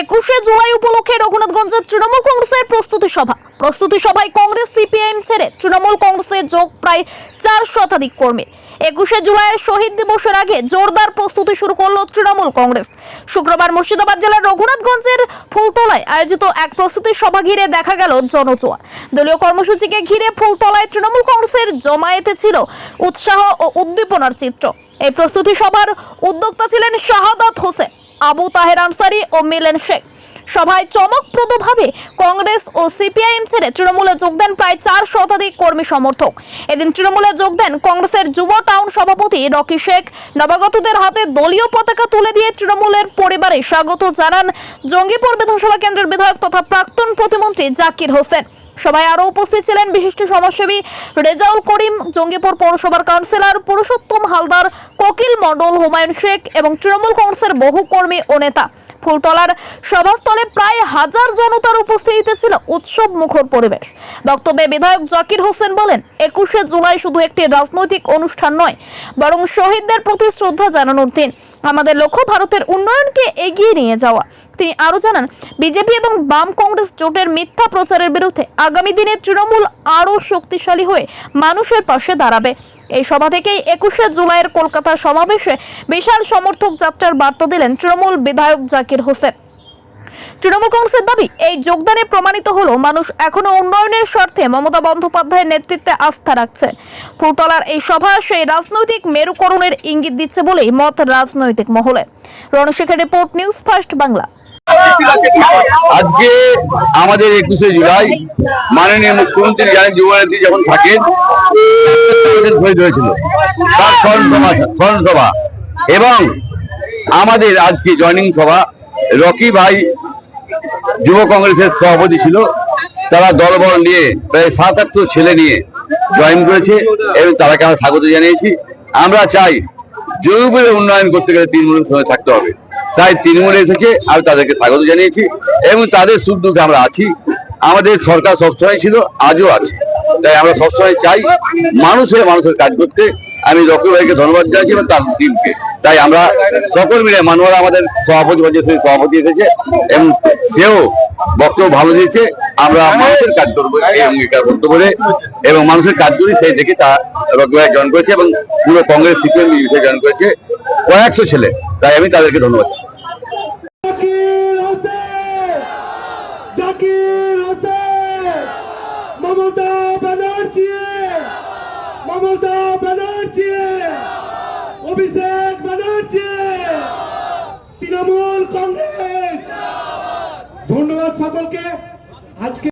21শে জুলাই উপলক্ষে রঘুনাথগঞ্জের তৃণমূল কংগ্রেসের প্রস্তুতি সভায় কংগ্রেস সিপিআইএম ছেড়ে তৃণমূল কংগ্রেসে যোগ প্রায় 4 শতাধিক কর্মী। 21শে জুলাইয়ের শহীদ দিবসের আগে জোরদার প্রস্তুতি শুরু করলো তৃণমূল কংগ্রেস। শুক্রবার মুর্শিদাবাদ জেলার রঘুনাথগঞ্জের ফুলতলায় আয়োজিত এক প্রস্তুতি সভা ঘিরে দেখা গেল জনজোয়ার। দলীয় কর্মসূচিকে ঘিরে ফুলতলায় তৃণমূল কংগ্রেসের জমায়েতে ছিল উৎসাহ ও উদ্দীপনার চিত্র। এই প্রস্তুতি সভার উদ্যোক্তা ছিলেন শাহাদাত হোসেন, আবু তাহের আনসারি ও মিলেন শেখ। সভায় চমকপ্রদভাবে কংগ্রেস ও সিপিআইএম ছেড়ে তৃণমূলে যোগ দেন প্রায় 4 শতাধিক কর্মী সমর্থক। এদিন তৃণমূলে যোগ দেন কংগ্রেসের যুব টাউন সভাপতি রকি শেখ। নবাগতদের হাতে দলীয় পতাকা তুলে দিয়ে তৃণমূলের পরিবারে স্বাগত জানান জঙ্গিপুর বিধানসভা কেন্দ্রের বিধায়ক তথা প্রাক্তন প্রতিমন্ত্রী জাকির হোসেন। সভায় আরও উপস্থিত ছিলেন বিশিষ্ট সমাজসেবী রেজাউল করিম, জঙ্গিপুর পৌরসভার কাউন্সিলর পুরুষোত্তম হালদার, কোকিল মণ্ডল, হুমায়ুন শেখ এবং তৃণমূল কংগ্রেসের বহু কর্মী ও নেতা। ফুলতলার সভাস্থলে প্রায় 1000 জনতার উপস্থিতিতে ছিল উৎসব মুখর পরিবেশ। বক্তব্যে বিধায়ক জাকির হোসেন বলেন, 21শে জুলাই শুধু একটি রাজনৈতিক অনুষ্ঠান নয়, বরং শহীদদের প্রতি শ্রদ্ধা জানানোর দিন। আমাদের লক্ষ্য ভারতের উন্নয়নকে এগিয়ে নিয়ে যাওয়া। তিনি আরো জানান, বিজেপি এবং বাম কংগ্রেস জোটের মিথ্যা প্রচারের বিরুদ্ধে আগামী দিনে তৃণমূল আরও শক্তিশালী হয়ে মানুষের পাশে দাঁড়াবে। এই সভা থেকেই 21শে জুলাইয়ের কলকাতা সমাবেশে বিশাল সমর্থক যাত্রার বার্তা দিলেন তৃণমূল বিধায়ক জাকির হোসেন। তৃণমূল কংগ্রেসের দাবি, এই যোগদানে প্রমাণিত হলো মানুষ এখনো উন্নয়নের স্বার্থে মমতা বন্দ্যোপাধ্যায়ের নেতৃত্বে আস্থা রাখছে। ফুলতলার এই সভা সেই রাজনৈতিক মেরুকরণের ইঙ্গিত দিচ্ছে বলেই মত রাজনৈতিক মহলে। রণশেখের রিপোর্ট, নিউজ ফার্স্ট বাংলা। আজকে আমাদের 21শে জুলাই মাননীয় মুখ্যমন্ত্রী যুবনেত্রী যখন থাকেন শহীদ হয়েছিল তার স্মরণ সভা এবং আমাদের আজকে জয়নিং সভা। রকি ভাই যুব কংগ্রেসের সভাপতি ছিল, তারা দলবল নিয়ে প্রায় 7-8 ছেলে নিয়ে জয়েন করেছে এবং তারাকে আমরা স্বাগত জানিয়েছি। আমরা চাই জয়পুরের উন্নয়ন করতে গেলে তৃণমূলের সঙ্গে থাকতে হবে, তাই তৃণমূলে এসেছে, আমি তাদেরকে স্বাগত জানিয়েছি এবং তাদের সুখ দুঃখে আমরা আছি। আমাদের সরকার সবসময় ছিল, আজও আছে, তাই আমরা সবসময় চাই মানুষের কাজ করতে। আমি রকি ভাইকে ধন্যবাদ জানাচ্ছি এবং তার টিমকে। তাই আমরা সকল মিলে মানওয়ারা আমাদের সভাপতি সভাপতি এসেছে এবং সেও বক্তব্য ভালো দিয়েছে। আমরা মানুষের কাজ করবো এই অঙ্গীকার করতে বলে এবং মানুষের কাজ করি সেই দেখে তা রকি ভাই জয়েন করেছে এবং পুরো কংগ্রেস সিপিএম জয়েন করেছে কয়েকশো ছেলে। তাই আমি তাদেরকে ধন্যবাদ। মমতা ব্যানার্জি, অভিষেক ব্যানার্জি, তৃণমূল কংগ্রেস। ধন্যবাদ সকলকে। আজকে